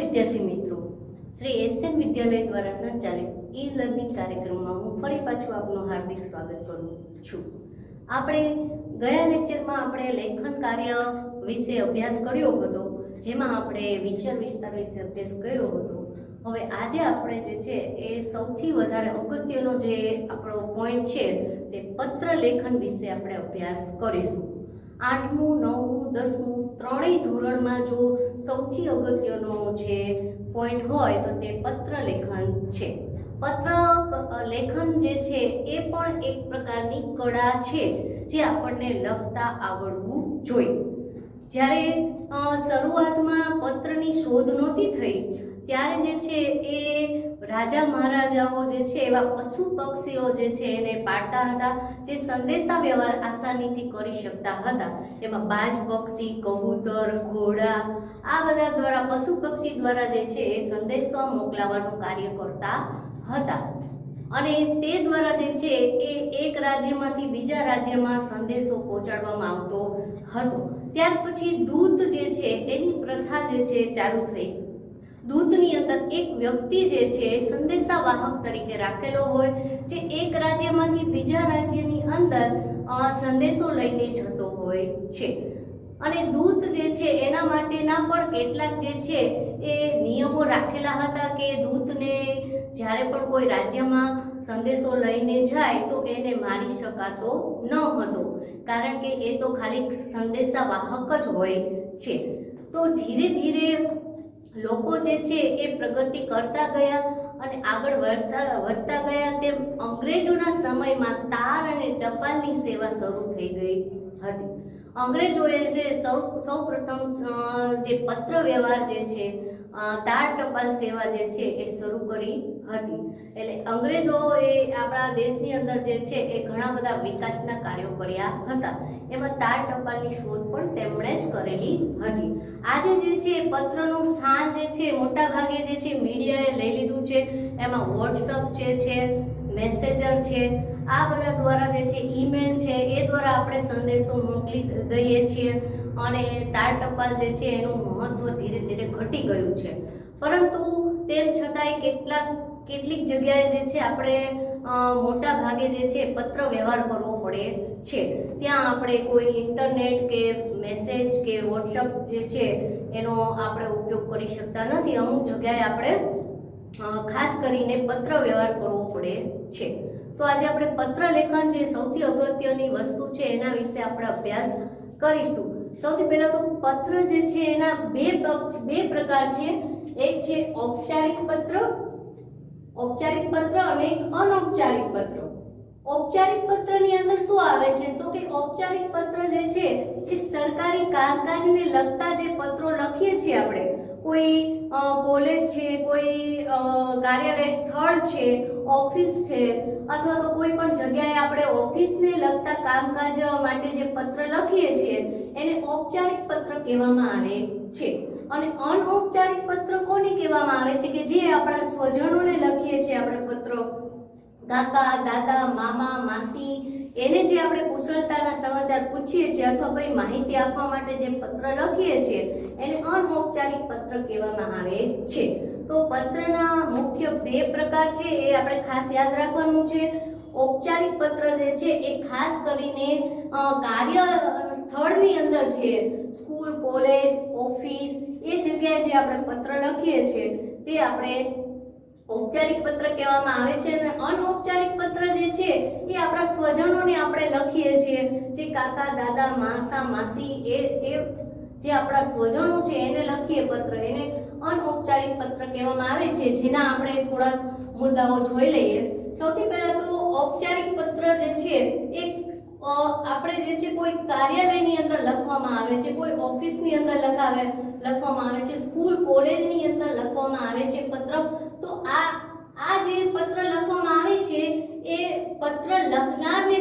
વિદ્યાર્થી મિત્રો, શ્રી એસએન વિદ્યાલય દ્વારા સંચાલિત ઈ લર્નિંગ કાર્યક્રમમાં હું ફરી પાછું આપનું હાર્દિક સ્વાગત કરું છું। આપણે ગયા લેક્ચરમાં આપણે લેખન કાર્ય વિશે અભ્યાસ કર્યો હતો, જેમાં આપણે વિચાર વિસ્તાર વિશે અભ્યાસ કર્યો હતો। હવે આજે આપણે જે છે એ સૌથી વધારે અગત્યનો જે આપણો પોઈન્ટ છે તે પત્ર લેખન વિશે આપણે અભ્યાસ કરીશું। 8મું 9મું 10મું ત્રણેય ધોરણમાં જો સૌથી અગત્યનો જે પોઈન્ટ હોય તો તે પત્ર લેખન છે। પત્ર લેખન જે છે એ પણ એક પ્રકારની કળા છે જે આપણને લખતા આવડવું જોઈએ। જ્યારે શરૂઆતમાં પત્રની શોધ નહોતી થઈ ત્યારે જે છે એ રાજા મહારાજાઓ જે છે એવા પશુ પક્ષીઓ જે છે એને પાળતા હતા, જે સંદેશા વ્યવહાર આસાનીથી કરી શકતા હતા। એમાં બાજ પક્ષી, કબૂતર, ઘોડા આ બધા દ્વારા પશુ પક્ષી દ્વારા જે છે એ સંદેશા મોકલાવવાનું કાર્ય કરતા હતા અને તે દ્વારા જે છે એ એક રાજ્યમાંથી બીજા રાજ્યમાં સંદેશો પહોંચાડવામાં આવતો હતો। ત્યાર પછી દૂત જે છે એની પ્રથા જે છે ચાલુ થઈ। દૂતની અંદર એક વ્યક્તિ જે છે સંદેશા વાહક તરીકે રાખેલો હોય, જે એક રાજ્યમાંથી બીજા રાજ્યની અંદર સંદેશો લઈને જતો હોય છે અને દૂત જે છે એના માટેના પણ કેટલાક જે છે એ નિયમો રાખેલા હતા કે દૂતને જ્યારે પણ કોઈ રાજ્યમાં સંદેશો લઈને જાય તો એને મારી શકાતો ન હતો, કારણ કે એ તો ખાલી સંદેશા વાહક જ હોય છે। તો ધીરે ધીરે લોકો જે છે એ પ્રગતિ કરતા ગયા અને આગળ વધતા ગયા, તેમ અંગ્રેજોના સમયમાં તાર અને ટપાલની સેવા શરૂ થઈ ગઈ હતી। અંગ્રેજોએ જે સૌપ્રથમ જે પત્ર વ્યવહાર જે છે તાર ટપાલ સેવા જે છે એ શરૂ કરી હતી। એટલે અંગ્રેજોએ આપણા દેશની અંદર જે છે એ ઘણા બધા વિકાસના કાર્યો કર્યા હતા, એમાં તાર ટપાલની શોધ પણ તેમણે જ કરેલી હતી। આજે જે છે પત્રનું સ્થાન જે છે મોટા ભાગે જે છે મીડિયાએ લઈ લીધું છે। એમાં વોટ્સઅપ જે છે, મેસેજર છે, આ બધા દ્વારા જે છે ઈમેલ છે એ દ્વારા આપણે સંદેશો મોકલી દઈએ છીએ અને તાર ટપાલ જે છે એનું મહત્વ ધીરે ધીરે ઘટી ગયું છે। પરંતુ તેમ છતાંય કેટલીક જગ્યાએ જે છે આપણે મોટા ભાગે જે છે પત્ર વ્યવહાર કરવો પડે છે। ત્યાં આપણે કોઈ ઇન્ટરનેટ કે મેસેજ કે વોટ્સઅપ જે છે એનો આપણે ઉપયોગ કરી શકતા નથી। અમુક જગ્યાએ આપણે ખાસ કરીને પત્ર વ્યવહાર કરવો પડે છે। તો આજે આપણે પત્ર લેખન જે સૌથી અગત્યની વસ્તુ છે એના વિશે આપણે અભ્યાસ કરીશું। સૌથી પહેલા તો પત્ર જે છે એના બે પ્રકાર છે। એક છે ઔપચારિક પત્ર અને અનૌપચારિક પત્ર। ઔપચારિક પત્રની અંદર શું આવે છે તો કે ઔપચારિક પત્ર જે છે એ સરકારી કામકાજને લગતા જે પત્રો લખીએ છીએ આપણે, કોઈ કોલેજ છે, કોઈ કાર્યાલય સ્થળ છે, ઓફિસ છે, અથવા તો કોઈ પણ જગ્યાએ આપણે ઓફિસને લગતા કામકાજ માટે જે પત્ર લખીએ છીએ એને ઔપચારિક પત્ર કહેવામાં આવે છે। અને અનૌપચારિક પત્ર કોને કહેવામાં આવે છે કે જે આપણા સ્વજનોને લખીએ છીએ આપણે પત્રો, કાકા, દાદા, મામા, માસી, એને જે આપણે કુશળતાના સમાચાર પૂછીએ છીએ અથવા કોઈ માહિતી આપવા માટે જે પત્ર લખીએ છીએ એને અનૌપચારિક પત્ર કહેવામાં આવે છે। તો પત્રના મુખ્ય બે પ્રકાર છે, એ આપણે ખાસ યાદ રાખવાનું છે। ઔપચારિક પત્ર જે છે એ ખાસ કરીને કાર્ય સ્થળની અંદર છે, સ્કૂલ, કોલેજ, ઓફિસ એ જગ્યાએ જે આપણે પત્ર લખીએ છીએ તે આપણે ઔપચારિક પત્ર કહેવામાં આવે છે। અને અનૌપચારિક પત્ર જે છે એ આપણા સ્વજનોને આપણે લખીએ છીએ, જે કાકા, દાદા, માસા, માસી એ જે આપણા સ્વજનો છે એને લખીએ પત્ર, એને અનૌપચારિક પત્ર કહેવામાં આવે છે। જેના આપણે થોડા મુદ્દાઓ જોઈ લઈએ। સૌથી પહેલા તો ઔપચારિક પત્ર જે છે એ આપણે જે છે કોઈ કાર્યાલયની અંદર લખવામાં આવે છે, કોઈ ઓફિસની અંદર લખવામાં આવે છે, સ્કૂલ, કોલેજની અંદર લખવામાં આવે છે પત્ર। તો આ જે પત્ર લખવામાં આવે છે એ પત્ર લખનારને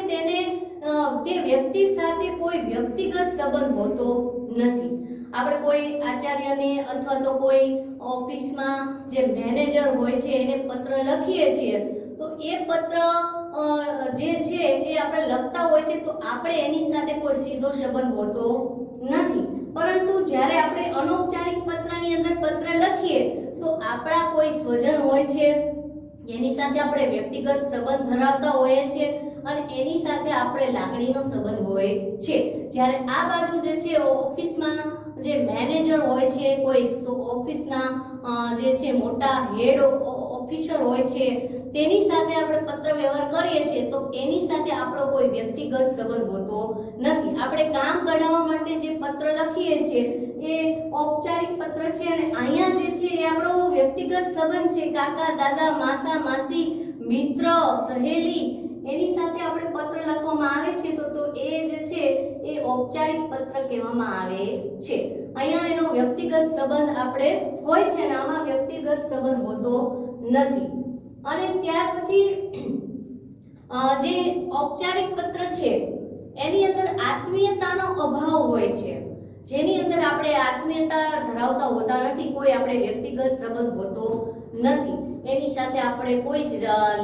તે વ્યક્તિ સાથે કોઈ વ્યક્તિગત સંબંધ હોતો નથી। આપણે કોઈ આચાર્યને અથવા તો કોઈ ઓફિસમાં જે મેનેજર હોય છે એને પત્ર લખીએ છીએ તો એ પત્ર જે છે એ આપણે લખતા હોય છે તો આપણે એની સાથે કોઈ સીધો સંબંધ હોતો નથી, પરંતુ જ્યારે આપણે અનૌપચારિક પત્રની અંદર પત્ર લખીએ તો આપણા કોઈ સ્વજન હોય છે, એની સાથે આપણે વ્યક્તિગત સંબંધ ધરાવતા હોઈએ છીએ અને એની સાથે આપણે લાગણીનો સંબંધ હોય છે. જ્યારે આ બાજુ જે છે ઓફિસમાં જે મેનેજર હોય છે, કોઈ ઓફિસના જે છે મોટા હેડ ઓફિસર હોય છે, તેની સાથે આપણે પત્ર વ્યવહાર કરીએ છીએ તો એની સાથે આપણો કોઈ વ્યક્તિગત સંબંધ હોતો નથી. આપણે કામ કઢાવવા માટે જે પત્ર લખીએ છીએ એ ઔપચારિક પત્ર છે અને અહીંયા જે છે એ આપણો વ્યક્તિગત સંબંધ છે. કાકા, દાદા, માસા, માસી, મિત્ર, સહેલી, એની સાથે આપણે પત્ર લખવામાં આવે છે તો એ જે છે એ ઔપચારિક પત્ર કહેવામાં આવે છે. અહીંયા એનો વ્યક્તિગત સંબંધ આપણે હોય છે અને આમાં વ્યક્તિગત સંબંધ હોતો નથી. અને ત્યાર પછી જે ઔપચારિક પત્ર છે એની અંદર આત્મીયતાનો અભાવ હોય છે, જેની અંદર આપણે આત્મીયતા ધરાવતા હોતા નથી, કોઈ આપણે વ્યક્તિગત સંબંધ હોતો નથી, એની સાથે આપણે કોઈ જ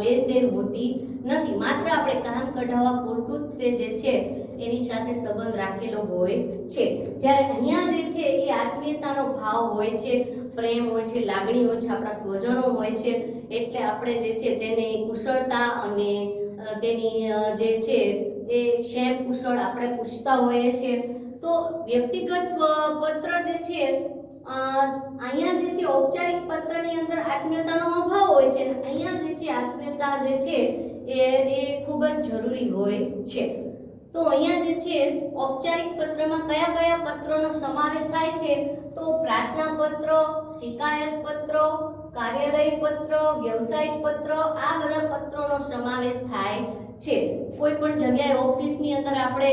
લેનદેન હોતી નથી. માત્ર આપણે કામ કઢાવવા પૂરતું જ તે જે છે એની સાથે સંબંધ રાખેલો હોય છે. જ્યારે અહીંયા જે છે એ આત્મીયતાનો ભાવ હોય છે, પ્રેમ હોય છે, લાગણી હોય છે, આપણા સ્વજનો હોય છે, એટલે આપણે જે છે તેની કુશળતા અને તેની જે છે એ ક્ષેમ કુશળ આપણે પૂછતા હોઈએ છીએ. તો વ્યક્તિગત પત્ર જે છે અહીંયા જે છે ઔપચારિક પત્રની અંદર આત્મીયતાનો અભાવ હોય છે અને અહીંયા જે છે આત્મીયતા જે છે એ ખૂબ જ જરૂરી હોય છે. તો અહીંયા જે છે ઔપચારિક પત્રમાં કયા કયા પત્રોનો સમાવેશ થાય છે તો પ્રાર્થના પત્ર, શિકાયત પત્ર, કાર્યાલય પત્ર, વ્યવસાયિક પત્ર, આ બધા પત્રોનો સમાવેશ થાય છે. કોઈ પણ જગ્યાએ ઓફિસની અંદર આપણે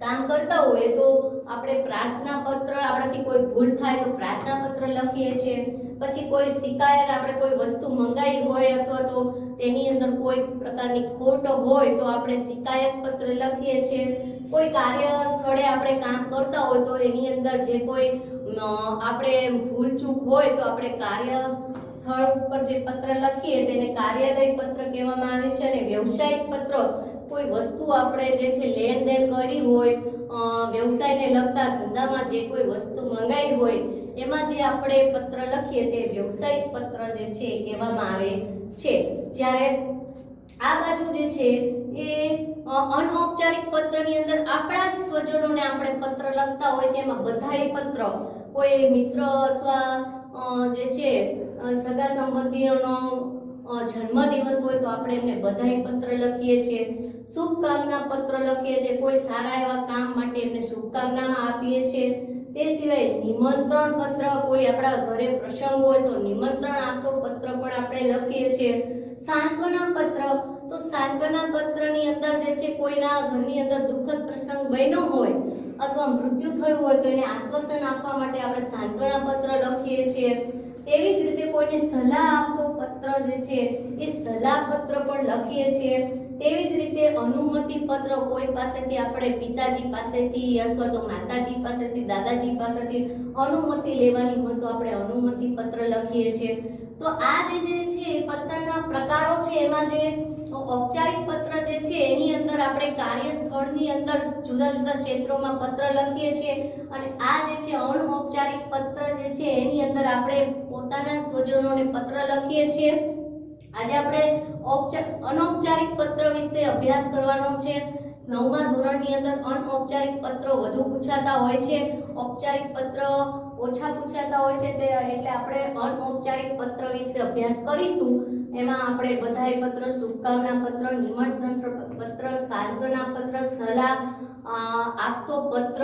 કામ કરતા હોય તો આપણે પ્રાર્થના પત્ર, આપણાથી કોઈ ભૂલ થાય તો પ્રાર્થના પત્ર લખીએ છીએ. પછી કોઈ શિકાયત, આપણે કોઈ વસ્તુ મંગાવી હોય અથવા તો તેની અંદર કોઈ પ્રકારની ખોટ હોય તો આપણે શિકાયત પત્ર લખીએ છીએ. કોઈ કાર્ય સ્થળે આપણે કામ કરતા હોય તો એની અંદર જે કોઈ આપણે ભૂલચૂક હોય તો આપણે કાર્ય સ્થળ ઉપર જે પત્ર લખીએ તેને કાર્યાલય પત્ર કહેવામાં આવે છે. અને વ્યવસાયિક પત્ર, કોઈ વસ્તુ આપણે જે છે લેણદેણ કરી હોય, વ્યવસાયને લગતા ધંધામાં જે કોઈ વસ્તુ મંગાવી હોય એમાં જે આપણે પત્ર લખીએ તે વ્યવસાયિક પત્ર જે છે કહેવામાં આવે છે. જ્યારે આ બાજુ જે છે એ અનૌપચારિક પત્રની અંદર આપણા જ સ્વજનોને આપણે પત્ર લખતા હોય છે, એમાં બધાય પત્ર, કોઈ મિત્ર અથવા જે છે સગા સંબંધીઓનો જન્મદિવસ હોય તો આપણે એમને બધાય પત્ર લખીએ છીએ. શુભકામના પત્ર લખીએ છીએ, કોઈ સારા એવા કામ માટે એમને શુભકામના આપીએ છીએ. તે સિવાય નિમંત્રણ પત્ર, કોઈ આપણા ઘરે પ્રસંગ હોય તો નિમંત્રણ આપતો પત્ર પણ આપણે લખીએ છીએ. સાંત્વના પત્ર, તો સાંત્વના પત્રની અંદર જે છે કોઈના ઘરની અંદર દુઃખદ પ્રસંગ બન્યો હોય અથવા મૃત્યુ થયું હોય તો એને આશ્વાસન આપવા માટે આપણે સાંત્વના પત્ર લખીએ છીએ. તેવી જ રીતે કોઈને સલાહ આપતો પત્ર જે છે એ સલાહ પત્ર પણ લખીએ છીએ. તેવી જ રીતે અનુમતિ પત્ર, કોઈ પાસેથી આપણે પિતાજી પાસેથી અથવા તો માતાજી પાસેથી, દાદાજી પાસેથી અનુમતિ લેવાની હોય તો આપણે અનુમતિ પત્ર લખીએ છીએ. તો આ જે છે પત્રના પ્રકારો છે, એમાં જે ઔપચારિક પત્ર જે છે એની અંદર આપણે કાર્યસ્થળની અંદર જુદા જુદા ક્ષેત્રોમાં પત્ર લખીએ છીએ અને આ જે છે અનૌપચારિક પત્ર જે છે એની અંદર આપણે પોતાના સ્વજનોને પત્ર લખીએ છીએ. આજે આપણે અનૌપચારિક પત્ર વિશે અભ્યાસ કરવાનો છે. 9મા ધોરણની અંદર અનૌપચારિક પત્રો વધુ પૂછાતા હોય છે, ઔપચારિક પત્ર ઓછા પૂછાતા હોય છે, એટલે આપણે અનૌપચારિક પત્ર વિશે અભ્યાસ કરીશું. એમાં આપણે બધાય પત્ર, શુભકામના પત્ર, નિમંત્રણ પત્ર, સાંત્વના પત્ર, સલાહ આપતો પત્ર,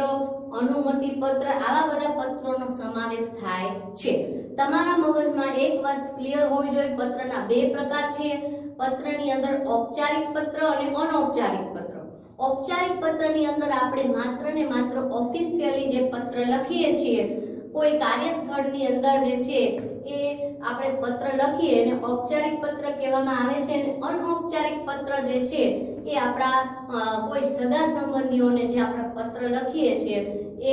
અનુમતિ પત્ર, આવા બધા પત્રોનો સમાવેશ થાય છે. તમારા મગજમાં એક વાત ક્લિયર હોવી જોઈએ, પત્રના બે પ્રકાર છે. પત્રની અંદર ઔપચારિક પત્ર અને અનૌપચારિક પત્ર. ઔપચારિક પત્રની અંદર આપણે માત્ર ને માત્ર ઓફિશિયલી જે પત્ર લખીએ છીએ, કોઈ કાર્યસ્થળની અંદર જે છે એ આપણે પત્ર લખીએ અને ઔપચારિક પત્ર કહેવામાં આવે છે. અને અનૌપચારિક પત્ર જે છે એ આપણા કોઈ સગા સંબંધીઓને જે આપણે પત્ર લખીએ છીએ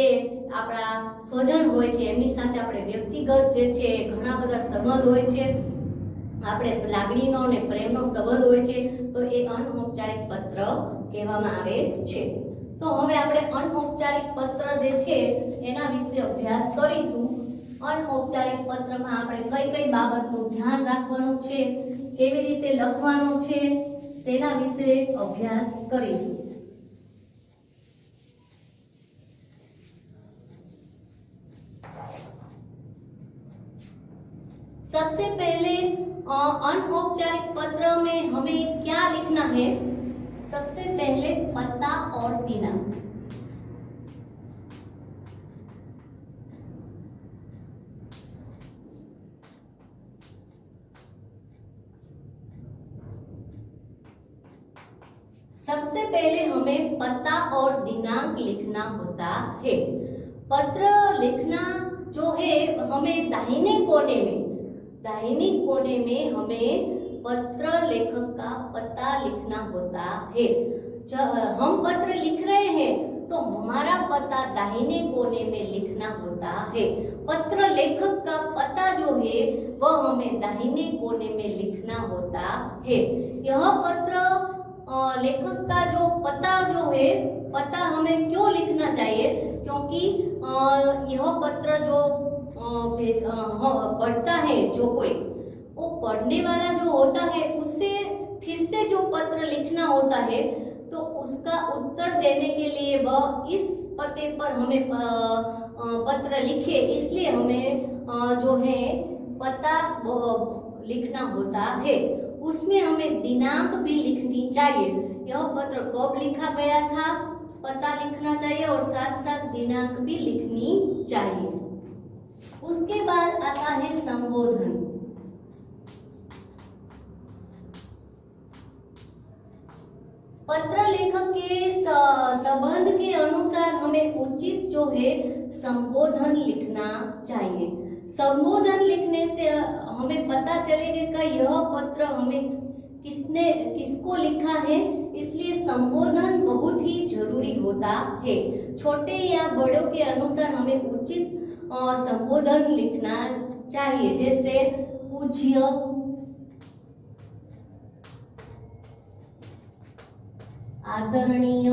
એ આપણા સ્વજન હોય છે, એમની સાથે આપણે વ્યક્તિગત જે છે ઘણા બધા સંબંધ હોય છે, આપણે લાગણીનો અને પ્રેમનો સંબંધ હોય છે, તો એ અનૌપચારિક પત્ર કહેવામાં આવે છે. तो हवे આપણે અનૌપચારિક પત્ર જે છે એના વિશે અભ્યાસ કરીશું। અનૌપચારિક પત્રમાં આપણે કઈ કઈ બાબતનું ધ્યાન રાખવાનું છે, કેવી રીતે લખવાનું છે તેના વિશે અભ્યાસ કરીશું। सबसे पहले अनौपचारिक पत्र में हमें क्या लिखना है? सबसे पहले पता और दिनांक। सबसे पहले हमें पता और दिनांक लिखना होता है। पत्र लिखना जो है हमें दाहिने कोने में हमें पत्र लेखक का पता लिखना होता है। जब हम पत्र लिख रहे हैं तो हमारा पता दाहिने कोने में लिखना होता है। पत्र लेखक का पता जो है वह हमें दाहिने कोने में लिखना होता है। यह पत्र लेखक का जो है पता हमें क्यों लिखना चाहिए? क्योंकि यह पत्र जो पढ़ता है जो कोई, वो पढ़ने वाला जो होता है उससे फिर से जो पत्र लिखना होता है तो उसका उत्तर देने के लिए वह इस पते पर हमें पत्र लिखे, इसलिए हमें जो है पता लिखना होता है। उसमें हमें दिनांक भी लिखनी चाहिए। यह पत्र कब लिखा गया था पता लिखना चाहिए और साथ साथ दिनांक भी लिखनी चाहिए। उसके बाद आता है संबोधन। पत्र लेखक के संबंध के अनुसार हमें उचित जो है संबोधन लिखना चाहिए। संबोधन लिखने से हमें पता चलेगा कि यह पत्र हमें किसको लिखा है, इसलिए संबोधन बहुत ही जरूरी होता है। छोटे या बड़ों के अनुसार हमें उचित संबोधन लिखना चाहिए, जैसे पूज्य, आदरणीय,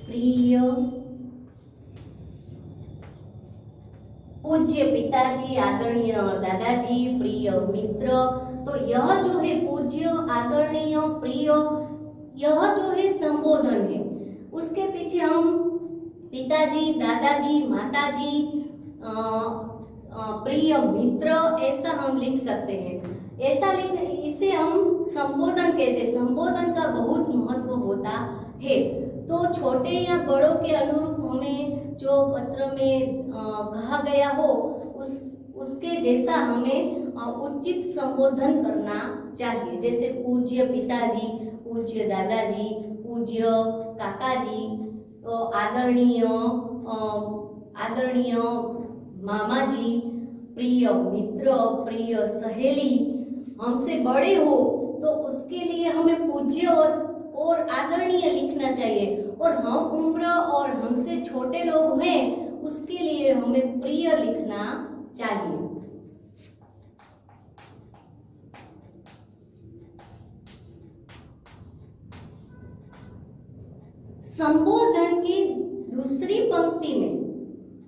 प्रिय, पूज्य पिताजी, आदरणीय दादाजी, प्रिय मित्र। तो यह जो है पूज्य, आदरणीय, प्रिय, यह जो है संबोधन है। उसके पीछे हम पिताजी, दादाजी, माताजी, प्रिय मित्र ऐसा हम लिख सकते हैं। ऐसा लिखने इसे हम संबोधन कहते हैं। संबोधन का बहुत महत्व होता है। तो छोटे या बड़ों के अनुरूप हमें जो पत्र में कहा गया हो उसके जैसा हमें उचित संबोधन करना चाहिए, जैसे पूज्य पिताजी, पूज्य दादाजी, पूज्य काकाजी, आदरणीय मामाजी, प्रिय मित्र, प्रिय सहेली। हमसे बड़े हो तो उसके लिए हमें पूज्य और आदरणीय लिखना चाहिए, और हम उम्र और हमसे छोटे लोग हैं उसके लिए हमें प्रिय लिखना चाहिए। संबोधन की दूसरी पंक्ति में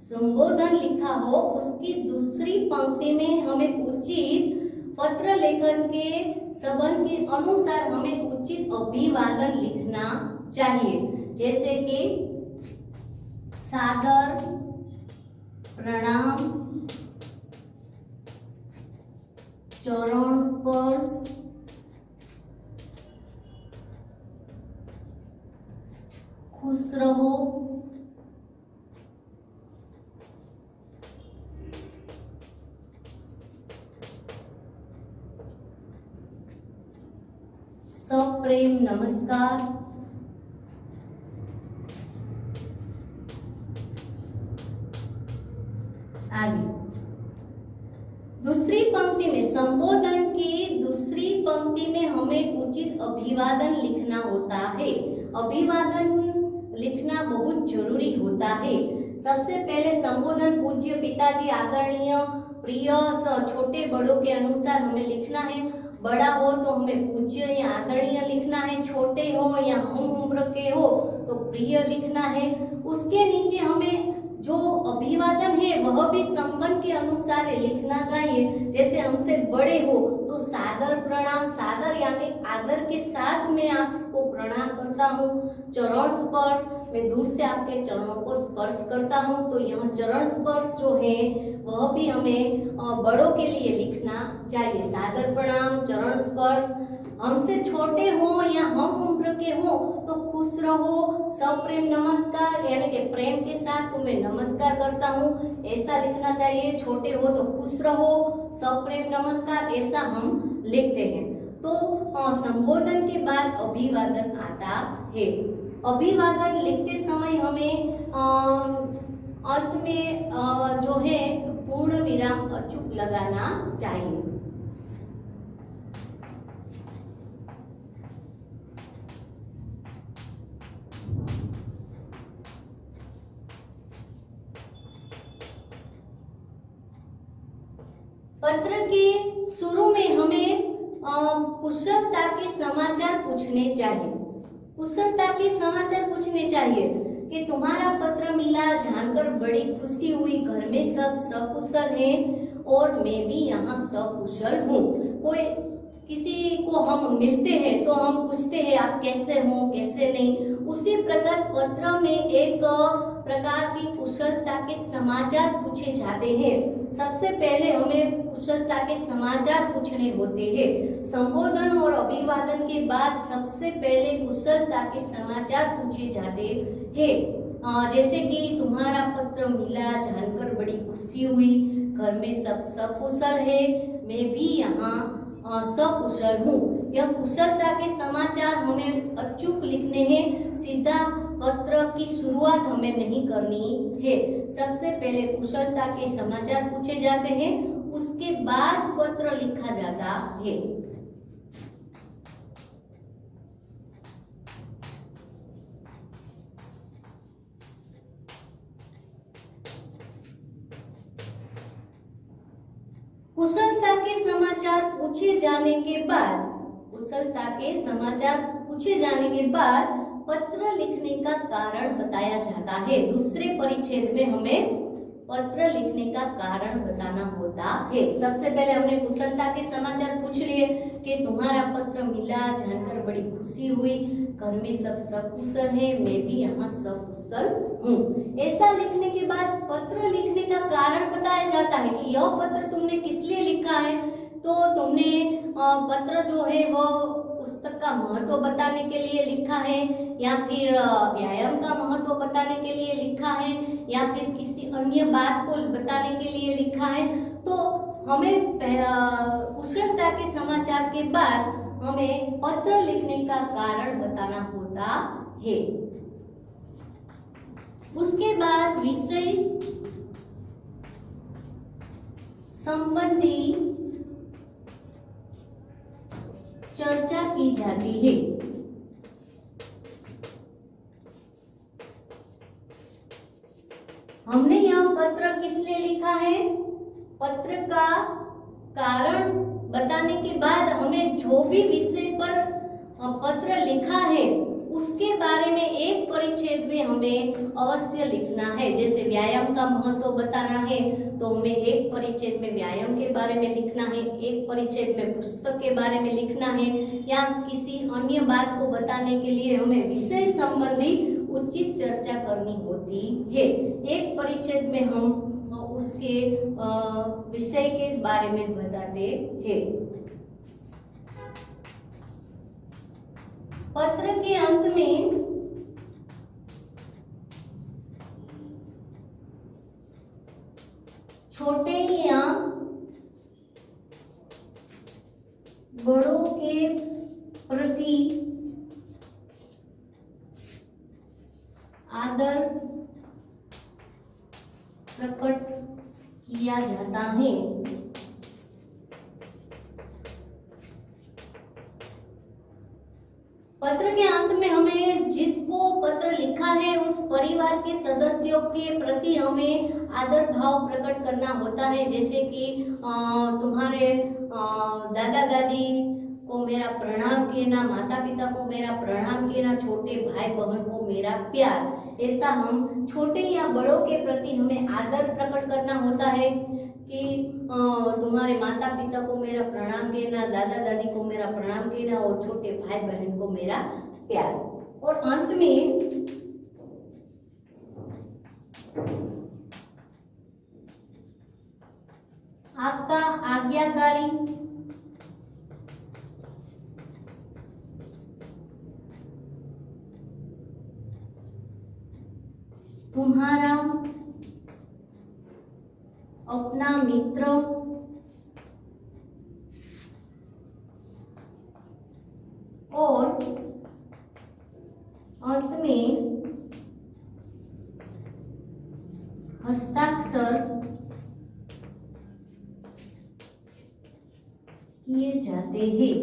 संबोधन लिखा हो उसकी दूसरी पंक्ति में हमें उचित पत्र लेखन के संबंध के अनुसार हमें उचित अभिवादन लिखना चाहिए, जैसे कि सादर, प्रणाम, चरण स्पर्श, खुश रहो, सप्रेम नमस्कार, आदि। दूसरी पंक्ति में संबोधन की दूसरी पंक्ति में हमें उचित अभिवादन लिखना होता है। अभिवादन लिखना बहुत जरूरी होता है। सबसे पहले संबोधन पूज्य पिताजी, आदरणीय, प्रिय, छोटे बड़ों के अनुसार अनुसार हमें लिखना है। बड़ा हो तो हमें पूज्य या आदरणीय लिखना है, छोटे हो या हम उम्र के हो तो प्रिय लिखना है। उसके नीचे हमें जो अभिवादन है वह भी संबंध के अनुसार लिखना चाहिए। जैसे हमसे बड़े हो तो सादर प्रणाम, सादर यानी आदर के साथ मैं आपको प्रणाम करता हूँ। चरण स्पर्श, मैं दूर से आपके चरणों को स्पर्श करता हूँ, तो यह चरण स्पर्श जो है वह भी हमें बड़ों के लिए लिखना चाहिए। सादर प्रणाम, चरण स्पर्श। हमसे छोटे हो या हम उम्र के हो तो खुश रहो, सप्रेम नमस्कार यानी कि प्रेम के साथ तुम्हें नमस्कार करता हूँ, ऐसा लिखना चाहिए। छोटे हो तो खुश रहो, सप्रेम नमस्कार, ऐसा हम लिखते हैं। तो संबोधन के बाद अभिवादन आता है। अभिवादन लिखते समय हमें अंत में जो है पूर्ण विराम अचूक लगाना चाहिए। पत्र के शुरू में हमें कुशलता के समाचार पूछने चाहिए। कुशलता के समाचार पूछने चाहिए कि तुम्हारा पत्र मिला, जानकर बड़ी खुशी हुई, घर में सब सकुशल हैं और मैं भी यहाँ सकुशल हूँ। कोई किसी को हम मिलते हैं तो हम पूछते हैं आप कैसे हो, कैसे नहीं। उसी प्रकार पत्र में एक प्रकार की कुशलता के समाचार पूछे जाते हैं। सबसे पहले हमें कुशलता के समाचार पूछने होते हैं। संबोधन और अभिवादन के बाद सबसे पहले कुशलता के समाचार पूछे जाते हैं। जैसे कि तुम्हारा पत्र मिला, जानकर बड़ी खुशी हुई, घर में सब सकुशल है, मैं भी यहाँ सकुशल हूँ। यह कुशलता के समाचार हमें अचूक लिखने हैं। सीधा पत्र की शुरुआत हमें नहीं करनी है। सबसे पहले कुशलता के समाचार पूछे जाते हैं, उसके बाद पत्र लिखा जाता है। कुशलता के समाचार पूछे जाने के बाद, कुशलता के समाचार पूछे जाने के बाद पत्र लिखने का कारण बताया जाता है। दूसरे परिच्छेद में हमें पत्र लिखने का कारण बताना होता है। सबसे पहले हमने कुशलता के समाचार पूछ लिए कि तुम्हारा पत्र मिला, जानकर बड़ी खुशी हुई, घर में सब सकुशल है, मैं भी यहाँ सकुशल हूँ। ऐसा लिखने के बाद पत्र लिखने का कारण बताया जाता है कि यह पत्र तुमने किस लिए लिखा है। तो तुमने पत्र जो है वो पुस्तक का महत्व बताने के लिए लिखा है, या फिर व्यायाम का महत्व बताने के लिए लिखा है, या फिर किसी अन्य बात को बताने के लिए लिखा है। तो हमें कुशलता के समाचार के बाद हमें पत्र लिखने का कारण बताना होता है। उसके बाद विषय संबंधी चर्चा की जाती है। हमने यह पत्र किस लिए लिखा है, पत्र का कारण बताने के बाद हमें जो भी विषय पर पत्र लिखा है उसके बारे में एक परिच्छेद में हमें अवश्य लिखना है। जैसे व्यायाम का महत्व बताना है तो हमें एक परिच्छेद में व्यायाम के बारे में लिखना है, एक परिच्छेद में पुस्तक के बारे में लिखना है, या किसी अन्य बात को बताने के लिए हमें विषय संबंधी उचित चर्चा करनी होती है। एक परिच्छेद में हम उसके विषय के बारे में बताते हैं। पत्र के अंत में छोटे या बड़ों के प्रति आदर प्रकट किया जाता है। पत्र के अंत में हमें जिसको पत्र लिखा है उस परिवार के सदस्यों के प्रति हमें आदर भाव प्रकट करना होता है। जैसे कि तुम्हारे दादा दादी को मेरा प्रणाम कहना, माता पिता को मेरा प्रणाम कहना, छोटे भाई बहन को मेरा प्यार। ऐसा हम छोटे या बड़ों के प्रति हमें आदर प्रकट करना होता है कि तुम्हारे माता पिता को मेरा प्रणाम कहना, दादा दादी को मेरा प्रणाम कहना और छोटे भाई बहन को मेरा प्यार। और अंत में आपका आज्ञाकारी, तुम्हारा अपना मित्र और अंत में हस्ताक्षर किए जाते हैं।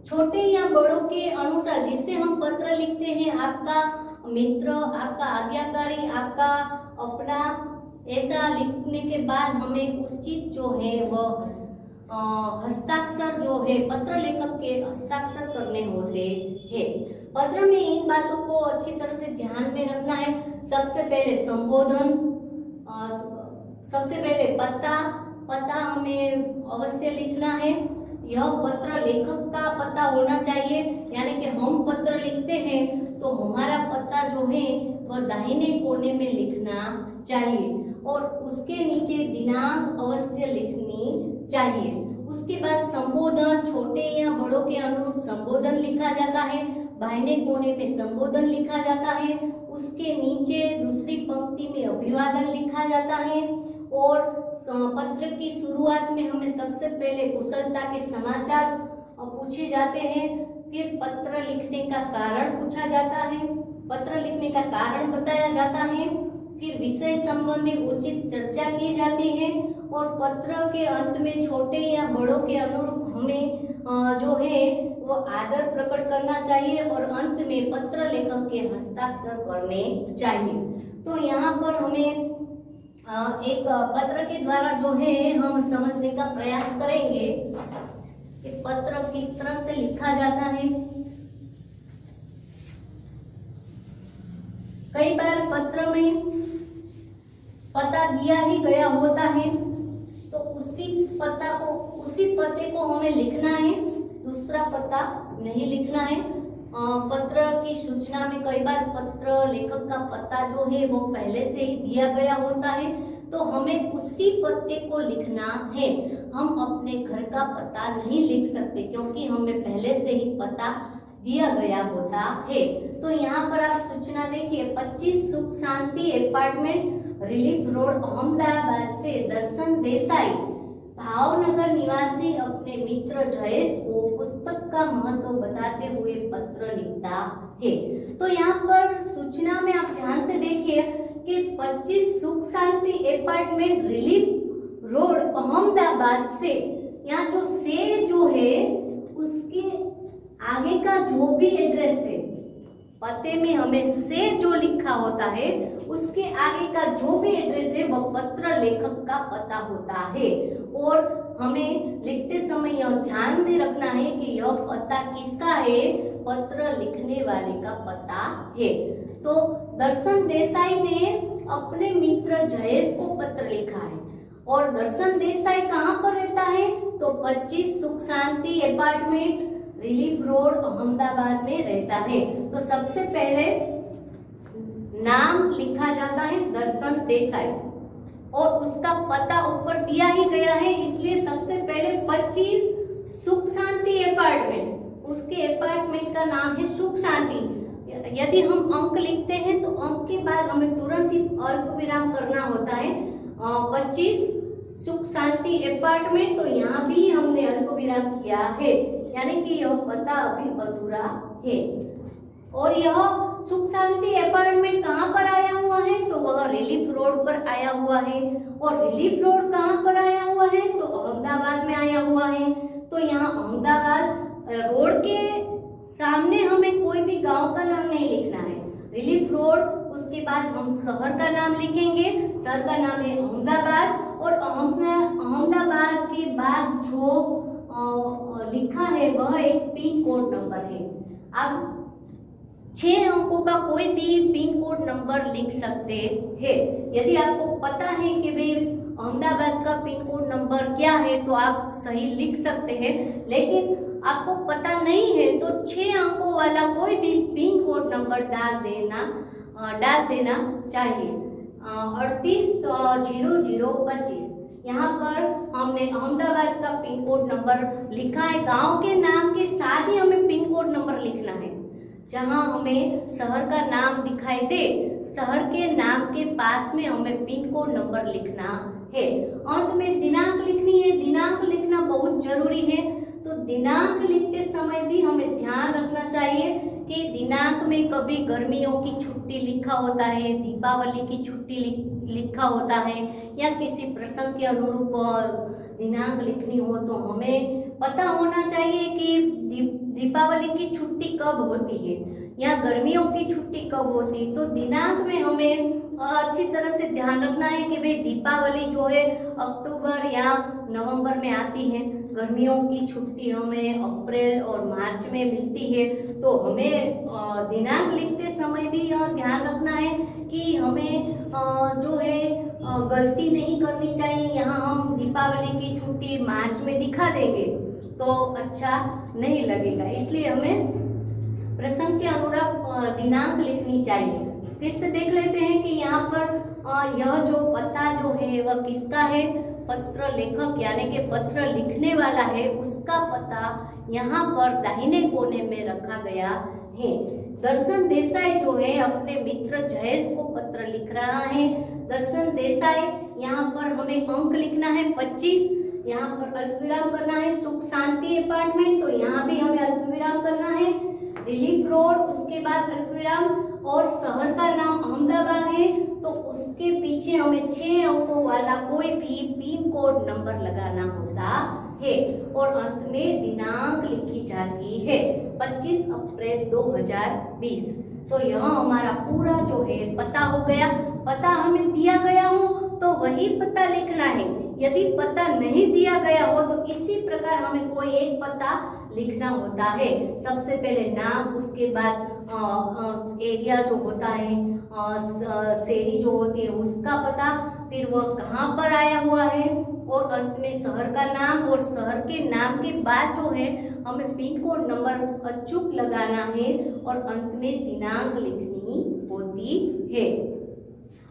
छोटे या बड़ों के अनुसार जिससे हम पत्र लिखते हैं, आपका मित्र, आपका आज्ञाकारी, आपका अपना, ऐसा लिखने के बाद हमें उचित जो है वह हस्ताक्षर जो है पत्र लेखक के हस्ताक्षर करने होते हैं। पत्र में इन बातों को अच्छी तरह से ध्यान में रखना है। सबसे पहले संबोधन, सबसे पहले पता हमें अवश्य लिखना है। यह पत्र लेखक का पता होना चाहिए, यानी कि हम पत्र लिखते हैं तो हमारा पता जो है वह दाहिने कोने में लिखना चाहिए और उसके नीचे दिनांक अवश्य लिखनी चाहिए। उसके बाद संबोधन, छोटे या बड़ों के अनुरूप संबोधन लिखा जाता है, दाहिने कोने में संबोधन लिखा जाता है, उसके नीचे दूसरी पंक्ति में अभिवादन लिखा जाता है और पत्र की शुरुआत में हमें सबसे पहले कुशलता के समाचार पूछे जाते हैं। फिर पत्र लिखने का कारण पूछा जाता है, पत्र लिखने का कारण बताया जाता है, फिर विषय संबंधी उचित चर्चा की जाती है और पत्र के अंत में छोटे या बड़ों के अनुरूप हमें जो है वो आदर प्रकट करना चाहिए और अंत में पत्र लेखक के हस्ताक्षर करने चाहिए। तो यहाँ पर हमें एक पत्र के द्वारा जो है हम समझने का प्रयास करेंगे कि पत्र किस तरह से लिखा जाता है। कई बार पत्र में पता दिया ही गया होता है तो उसी पते को हमें लिखना है, दूसरा पता नहीं लिखना है। पत्र की सूचना में कई बार पत्र लेखक का पता जो है वो पहले से ही दिया गया होता है तो हमें उसी पते को लिखना है। हम अपने घर का पता नहीं लिख सकते क्योंकि हमें पहले से ही पता दिया गया होता है। तो यहाँ पर आप सूचना देखिए, 25 सुख शांति अपार्टमेंट, रिलीफ रोड, अहमदाबाद से दर्शन देसाई भावनगर निवासी अपने मित्र जयेश को पुस्तक का महत्व बताते हुए पत्र लिखता है। तो यहाँ पर सूचना में आप ध्यान से देखिए कि 25 सुख शांति अपार्टमेंट, रिलीफ रोड, अहमदाबाद से, यहाँ जो से जो है उसके आगे का जो भी एड्रेस है, पते में हमें से जो लिखा होता है उसके आगे का जो भी एड्रेस है वह पत्र लेखक का पता होता है और हमें लिखते समय यह ध्यान में रखना है कि यह पता किसका है, पत्र लिखने वाले का पता है। तो दर्शन देसाई ने अपने मित्र जयेश को पत्र लिखा है और दर्शन देसाई कहाँ पर रहता है तो 25 सुख शांति अपार्टमेंट, रिलीफ रोड, अहमदाबाद में रहता है। तो सबसे पहले नाम लिखा जाता है दर्शन देसाई और उसका पता ऊपर दिया ही गया है, इसलिए सबसे पहले 25 सुख शांति अपार्टमेंट, उसके अपार्टमेंट का नाम है सुख शांति। यदि हम अंक लिखते हैं तो अंक के बाद हमें तुरंत ही अल्प विराम करना होता है। 25 सुख शांति अपार्टमेंट, तो यहाँ भी हमने अल्प विराम किया है, यानी कि यह पता अभी अधूरा है। और यह सुख शांति अपार्टमेंट कहाँ पर आया हुआ है तो वह रिलीफ रोड पर आया हुआ है और रिलीफ रोड कहाँ पर आया हुआ है तो अहमदाबाद में आया हुआ है। तो यहाँ अहमदाबाद रोड के सामने हमें कोई भी गांव का नाम नहीं लिखना है। रिलीफ रोड उसके बाद हम शहर का नाम लिखेंगे। शहर का नाम है अहमदाबाद, और अहमदाबाद के बाद जो लिखा है वह एक पिन कोड नंबर है। आप 6 अंकों का कोई भी पिन कोड नंबर लिख सकते हैं। यदि आपको पता है कि भाई अहमदाबाद का पिन कोड नंबर क्या है तो आप सही लिख सकते हैं, लेकिन आपको पता नहीं है तो 6 अंकों वाला कोई भी पिन कोड नंबर डाल देना चाहिए। 380025 यहाँ पर हमने अहमदाबाद का पिन कोड नंबर लिखा है। गांव के नाम के साथ ही हमें पिन कोड नंबर लिखना है। जहां हमें शहर का नाम दिखाई दे, शहर के नाम के पास में हमें पिन कोड नंबर लिखना है। अंत में दिनांक लिखनी है। दिनांक लिखना बहुत जरूरी है। तो दिनांक लिखते समय भी हमें ध्यान रखना चाहिए कि दिनांक में कभी गर्मियों की छुट्टी लिखा होता है, दीपावली की छुट्टी लिखा होता है, या किसी प्रसंग के अनुरूप दिनांक लिखनी हो तो हमें पता होना चाहिए कि दीपावली की छुट्टी कब होती है या गर्मियों की छुट्टी कब होती है। तो दिनांक में हमें अच्छी तरह से ध्यान रखना है कि भाई दीपावली जो है अक्टूबर या नवंबर में आती है, गर्मियों की छुट्टी हमें अप्रैल और मार्च में मिलती है। तो हमें दिनांक लिखते समय भी यह ध्यान रखना है कि हमें जो है गलती नहीं करनी चाहिए। यहाँ हम दीपावली की छुट्टी मार्च में दिखा देंगे तो अच्छा नहीं लगेगा, इसलिए हमें प्रसंग के अनुरूप दिनांक लिखनी चाहिए। फिर से देख लेते हैं कि यहाँ पर यह जो पता जो है वह किसका है। पत्र लेखक यानी कि पत्र लिखने वाला है, उसका पता यहाँ पर दाहिने कोने में रखा गया है। दर्शन देसाई जो है अपने मित्र जयेश को पत्र लिख रहा है। दर्शन देसाई, यहाँ पर हमें अंक लिखना है 25, यहाँ पर अल्पविराम करना है। सुख शांति अपार्टमेंट, तो यहाँ भी हमें अल्पविराम करना है। रिलीफ रोड, उसके बाद अल्पविराम, और शहर का नाम अहमदाबाद है तो उसके पीछे हमें 6 अंकों वाला कोई भी पिन कोड नंबर लगाना होता है, और अंत में दिनांक लिखी जाती है 25 अप्रैल 2020। तो यह हमारा पूरा जो है पता हो गया। पता हमें दिया गया हो तो वही पता लिखना है। यदि पता नहीं दिया गया हो तो इसी प्रकार हमें कोई एक पता लिखना होता है। सबसे पहले नाम, उसके बाद एरिया जो होता है, शहरी जो होती है उसका पता, फिर वह कहाँ पर आया हुआ है, और अंत में शहर का नाम, और शहर के नाम के बाद जो है हमें पिन कोड नंबर अचूक लगाना है, और अंत में दिनांक लिखनी होती है।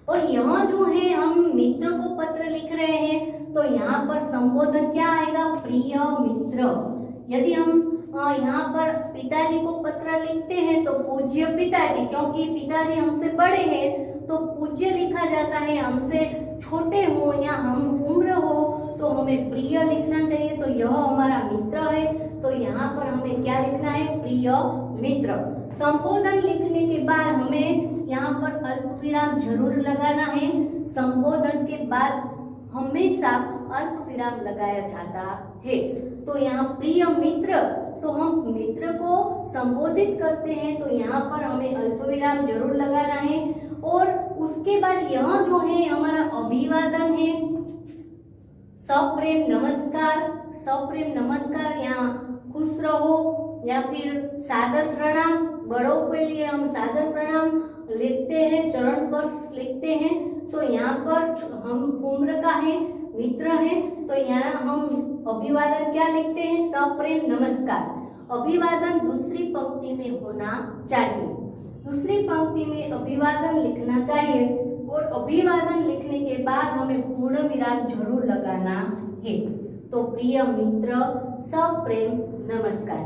और यहाँ जो है हम मित्र को पत्र लिख रहे हैं तो यहाँ पर संबोधन क्या आएगा, प्रिय मित्र। यदि हम यहाँ पर पिताजी को पत्र लिखते हैं तो पूज्य पिताजी, क्योंकि पिताजी हमसे बड़े हैं तो पूज्य लिखा जाता है। हमसे छोटे हो या हम उम्र हो तो हमें प्रिय लिखना चाहिए। तो यह हमारा मित्र है तो यहाँ पर हमें क्या लिखना है, प्रिय मित्र। संबोधन लिखने के बाद हमें यहाँ पर अल्पविराम जरूर लगाना है। संबोधन के बाद हमेशा अल्पविराम लगाया जाता है। तो यहाँ प्रिय मित्र, तो हम मित्र को संबोधित करते हैं तो यहाँ पर हमें अल्पविराम जरूर लगाना है। और उसके बाद यहाँ जो है हमारा अभिवादन है, सप्रेम नमस्कार। सप्रेम नमस्कार, यहाँ खुश रहो या फिर सादर प्रणाम, बड़ों के लिए हम सादर प्रणाम लिखते हैं, चरण स्पर्श लिखते हैं। तो यहाँ पर हम उम्र का है, मित्र है, तो यहाँ हम अभिवादन क्या लिखते हैं, सप्रेम नमस्कार। अभिवादन दूसरी पंक्ति में होना चाहिए, दूसरी पंक्ति में अभिवादन लिखना चाहिए। और अभिवादन लिखने के बाद हमें पूर्ण विराम जरूर लगाना है। तो प्रिय मित्र, सप्रेम नमस्कार।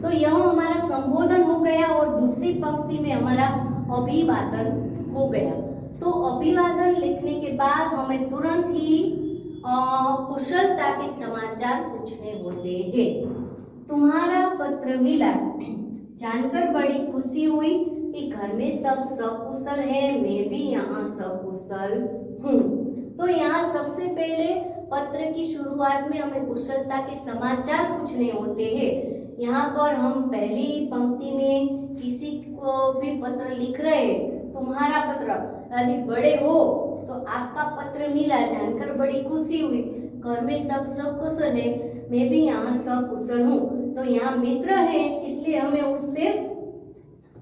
तो यह हमारा संबोधन हो गया और दूसरी पंक्ति में हमारा अभिवादन हो गया। तो अभिवादन लिखने के बाद हमें तुरंत ही कुशलता के समाचार पूछने होते हैं। तुम्हारा पत्र मिला, जानकर बड़ी खुशी हुई कि घर में सब सकुशल है, मैं भी यहाँ सकुशल हूँ। तो यहाँ सबसे पहले पत्र की शुरुआत में हमें कुशलता के समाचार पूछने होते हैं। यहाँ पर हम पहली पंक्ति में किसी को भी पत्र लिख रहे हैं तुम्हारा पत्र, यदि बड़े हो तो आपका पत्र मिला, जानकर बड़ी खुशी हुई। घर में सब कुशल है, मैं भी यहाँ सब कुशल हूँ। तो यहाँ मित्र है, इसलिए हमें उससे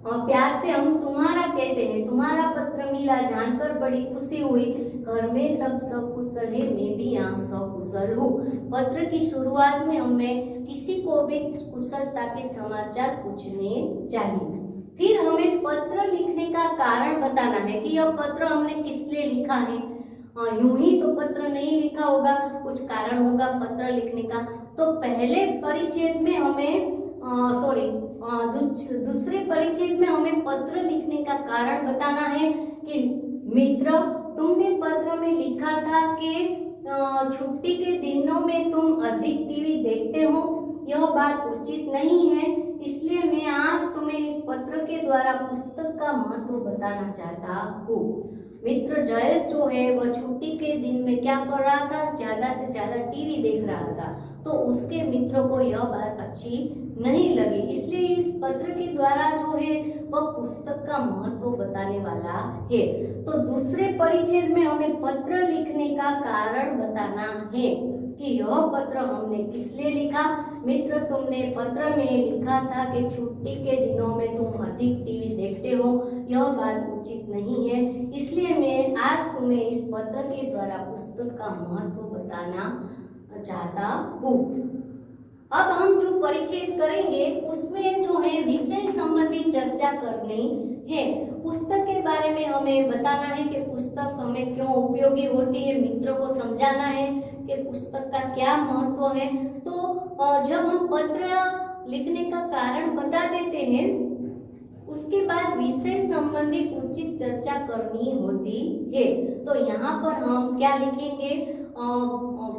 प्यार से हम तुम्हारा कहते हैं। तुम्हारा पत्र मिला, जानकर बड़ी खुशी हुई। घर में सब कुशल है, मैं भी यहाँ सब कुशल हूँ। पत्र की शुरुआत में हमें किसी को भी कुशलता के समाचार पूछने चाहिए। फिर हमें पत्र लिखने का कारण बताना है कि यह पत्र हमने किस लिए लिखा है। यूं ही तो पत्र नहीं लिखा होगा, कुछ कारण होगा पत्र लिखने का। तो पहले परिच्छेद में हमें दूसरे परिच्छेद में हमें पत्र लिखने का कारण बताना है कि मित्र, तुमने पत्र में लिखा था कि छुट्टी के दिनों में तुम अधिक टीवी देखते हो। यह बात उचित नहीं है, इसलिए मैं आज तुम्हें इस पत्र के द्वारा पुस्तक का महत्व बताना चाहता हूँ। मित्र जयेश जो है वह छुट्टी के दिन में क्या कर रहा था, ज्यादा से ज्यादा टीवी देख रहा था। तो उसके मित्र को यह बात अच्छी नहीं लगी, इसलिए इस पत्र के द्वारा जो है वह पुस्तक का महत्व बताने वाला है। तो दूसरे परिच्छेद में हमें पत्र लिखने का कारण बताना है कि यह पत्र हमने किस लिए लिखा। मित्र, तुमने पत्र में लिखा था कि छुट्टी के दिनों में तुम अधिक टीवी देखते हो। यह बात उचित नहीं है, इसलिए मैं आज तुम्हें इस पत्र के द्वारा पुस्तक का महत्व बताना चाहता हूँ। अब हम जो परिच्छेद करेंगे उसमें जो है विषय संबंधी चर्चा करनी है। पुस्तक के बारे में हमें बताना है कि पुस्तक हमें क्यों उपयोगी होती है, मित्रों को समझाना है कि पुस्तक का क्या महत्व है। तो जब हम पत्र लिखने का कारण बता देते हैं, उसके बाद विषय संबंधी उचित चर्चा करनी होती है। तो यहाँ पर हम क्या लिखेंगे,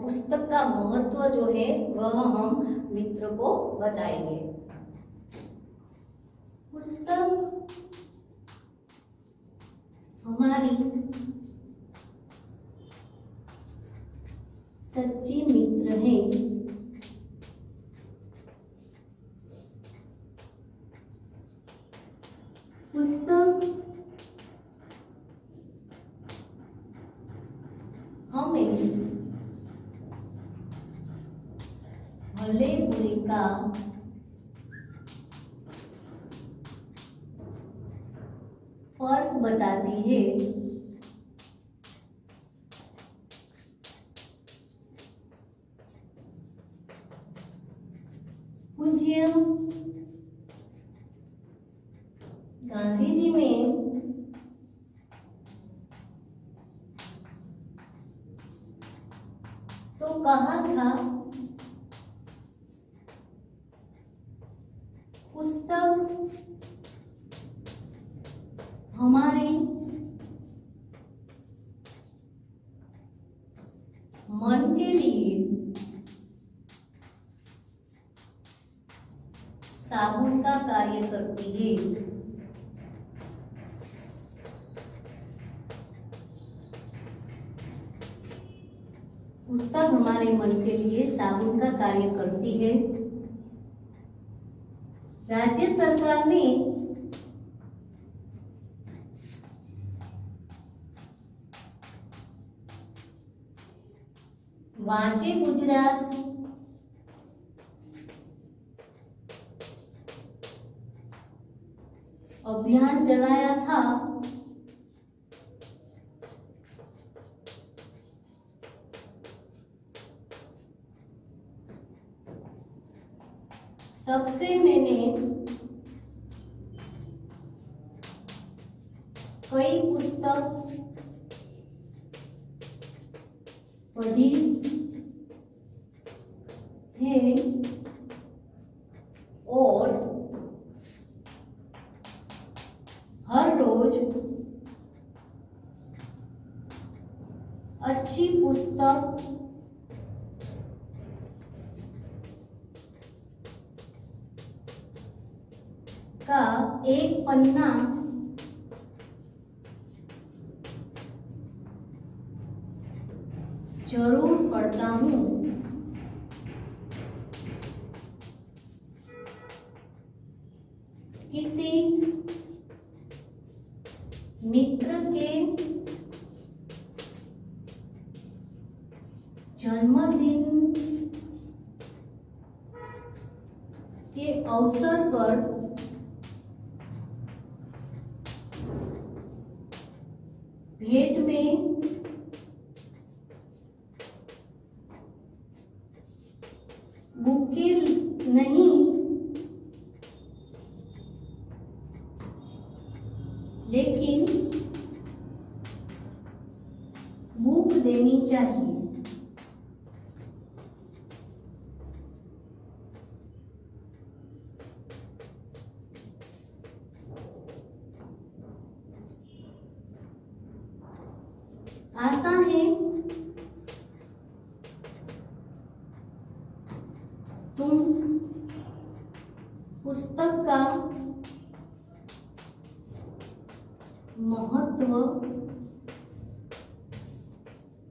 पुस्तक का महत्व जो है वह हम मित्र को बताएंगे। पुस्तक हमारी सच्ची मित्र है। पुस्तक हमें भले बुरे का फर्क बताती है। पूज्य गांधी जी ने तो कहा था, पुस्तक हमारे मन के लिए साबुन का कार्य करती है। पुस्तक हमारे मन के लिए साबुन का कार्य करती है। राज्य सरकार ने वांचे गुजरात अभियान चलाया था। तब से मैंने कई पुस्तक पढ़ी है और हर रोज अच्छी पुस्तक का एक पन्ना जरूर पढ़ता हूँ। किसी मित्र के जन्मदिन के अवसर पर भेंट में बुके नहीं लेकिन बुक देनी चाहिए। आशा है तुम पुस्तक का महत्व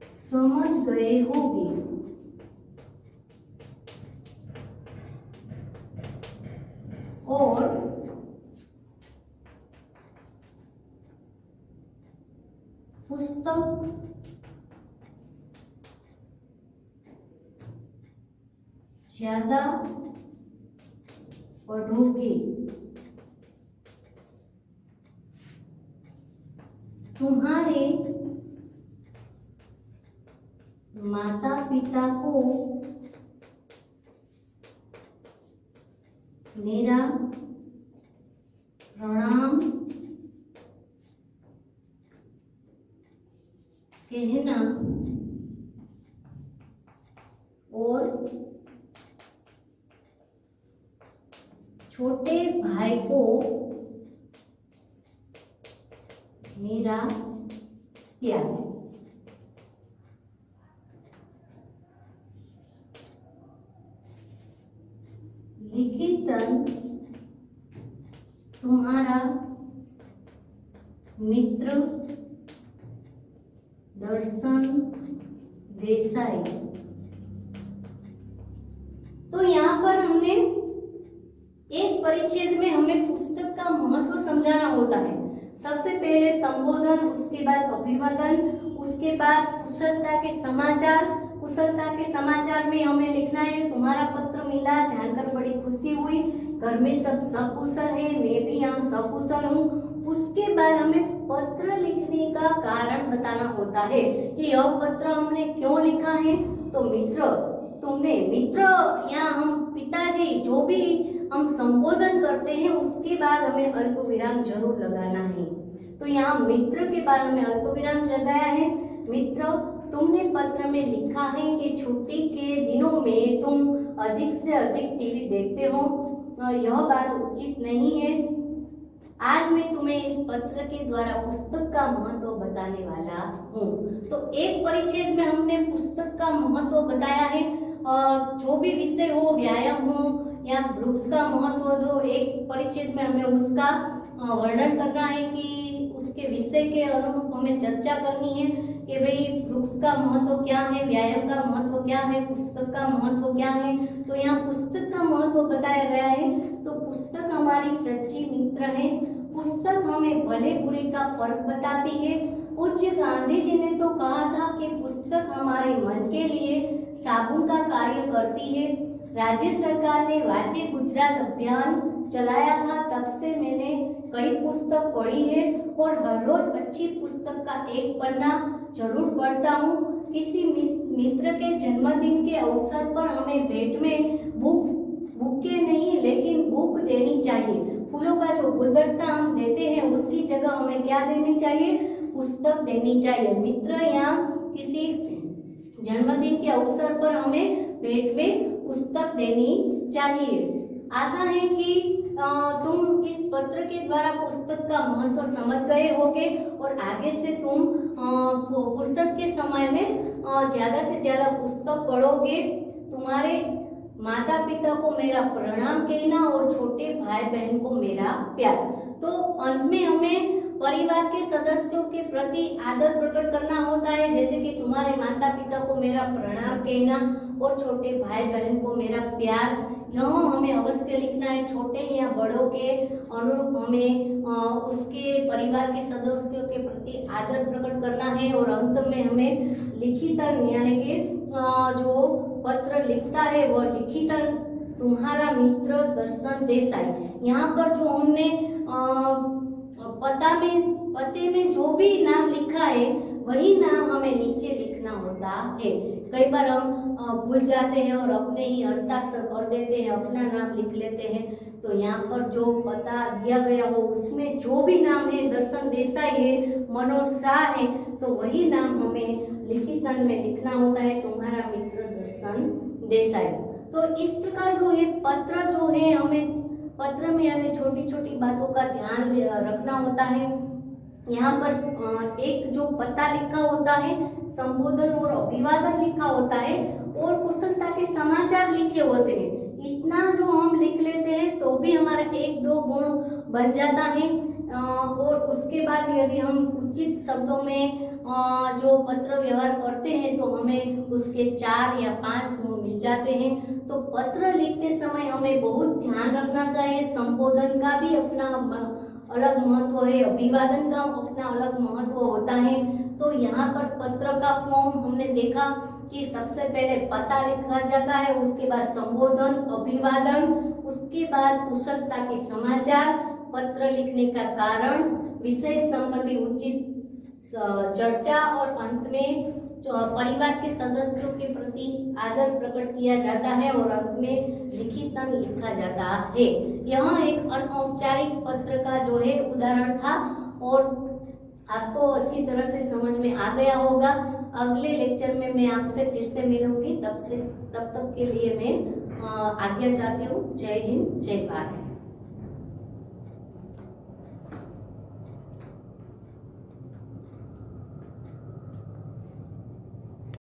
समझ गए होंगे। और पुस्तक ज्यादा पढ़ोगे। तुम्हारे माता पिता को मेरा प्रणाम कहना और छोटे भाई को मेरा प्यार। लिखितन तुम्हारा मित्र दर्शन देसाई। तो यहाँ पर हमने एक परिच्छेद में हमें पुस्तक का महत्व समझाना होता है। सबसे पहले संबोधन, उसके बाद अभिवादन, उसके बाद कुशलता के समाचार। कुशलता के समाचार में हमें लिखना है तुम्हारा पत्र मिला, जानकर बड़ी खुशी हुई, घर में सब सकुशल है, मैं भी यहाँ सकुशल हूँ। उसके बाद हमें पत्र लिखने का कारण बताना होता है कि यह पत्र हमने क्यों लिखा है। तो मित्र तुमने, मित्र यहाँ हम पिताजी जो भी हम संबोधन करते हैं उसके बाद हमें अल्प विराम जरूर लगाना है। तो यहाँ मित्र के बाद हमें अल्प विराम लगाया है। मित्र तुमने पत्र में लिखा है कि छुट्टी के दिनों में तुम अधिक से अधिक टीवी देखते हो, यह बात उचित नहीं है। आज मैं तुम्हें इस पत्र के द्वारा पुस्तक का महत्व बताने वाला हूँ। तो एक परिच्छेद में हमने पुस्तक का महत्व बताया है। जो भी विषय हो, व्यायाम हो या वृक्ष का महत्व, तो एक परिच्छेद में हमें उसका वर्णन करना है कि उसके विषय के अनुरूप हमें चर्चा करनी है कि भाई वृक्ष का महत्व क्या है, व्यायाम का महत्व क्या है, पुस्तक का महत्व क्या है। तो यहाँ पुस्तक का महत्व बताया गया है। तो पुस्तक हमारी सच्ची मित्र है। पुस्तक हमें भले बुरे का फर्क बताती है। पूज्य गांधी जी ने तो कहा था कि पुस्तक हमारे मन के लिए साबुन का कार्य करती है। राज्य सरकार ने वांचे गुजरात अभियान चलाया था, तब से मैंने कई पुस्तक पढ़ी है और हर रोज अच्छी पुस्तक का एक पन्ना जरूर पढ़ता हूँ। किसी मित्र के जन्मदिन के अवसर पर हमें भेंट में बुके नहीं लेकिन बुक देनी चाहिए। फूलों का जो गुलदस्ता हम देते हैं उसकी जगह हमें क्या देनी चाहिए, पुस्तक देनी चाहिए। मित्र यहाँ किसी जन्मदिन के अवसर पर हमें भेंट में पुस्तक देनी चाहिए। आशा है कि तुम इस पत्र के द्वारा पुस्तक का महत्व समझ गए होगे और आगे से तुम फुर्सत के समय में ज्यादा से ज्यादा पुस्तक पढ़ोगे। तुम्हारे माता पिता को मेरा प्रणाम कहना और छोटे भाई बहन को मेरा प्यार। तो अंत में हमें परिवार के सदस्यों के प्रति आदर प्रकट करना होता है, जैसे कि तुम्हारे माता पिता को मेरा प्रणाम कहना और छोटे भाई बहन को मेरा प्यार, यह हमें अवश्य लिखना है। छोटे या बड़ों के अनुरूप हमें उसके परिवार के सदस्यों के प्रति आदर प्रकट करना है। और अंत में हमें लिखितन यानी कि जो पत्र लिखता है वह लिखितन तुम्हारा मित्र दर्शन देसाई। यहाँ पर जो हमने पते में जो भी नाम लिखा है वही नाम हमें नीचे लिखना होता है। कई बार हम भूल जाते हैं और अपने ही हस्ताक्षर कर देते हैं, अपना नाम लिख लेते हैं। तो यहाँ पर जो पता दिया गया हो उसमें जो भी नाम है, दर्शन देसाई है, मनोज शाह है, तो वही नाम हमें लिखितन में लिखना होता है, तुम्हारा मित्र दर्शन देसाई। तो इस प्रकार जो है पत्र जो है हमें पत्र में हमें छोटी छोटी बातों का ध्यान रखना होता है। यहाँ पर एक जो पता लिखा होता है, संबोधन और अभिवादन लिखा होता है और कुशलता के समाचार लिखे होते हैं। इतना जो हम लिख लेते हैं तो भी हमारा 1-2 गुण बन जाता है। और उसके बाद यदि हम उचित शब्दों में जो पत्र व्यवहार करते हैं तो हमें उसके 4 या 5 गुण मिल जाते हैं। तो पत्र लिखते समय हमें बहुत ध्यान रखना चाहिए। संबोधन का भी अपना अलग महत्व है, अभिवादन का अपना अलग महत्व होता है। तो यहाँ पर पत्र का फॉर्म हमने देखा कि सबसे पहले पता लिखा जाता है, उसके बाद संबोधन, अभिवादन, उसके बाद कुशलता के समाचार, पत्र लिखने का कारण, विषय संबंधी उचित चर्चा और अंत में परिवार के सदस्यों के प्रति आदर प्रकट किया जाता है और अंत में लिखितन लिखा जाता है। यह एक अनौपचारिक पत्र का जो है उदाहरण था और आपको अच्छी तरह से समझ में आ गया होगा। अगले लेक्चर में मैं आपसे फिर से मिलूंगी। तब तक के लिए मैं आज्ञा चाहती हूँ। जय हिंद, जय भारत।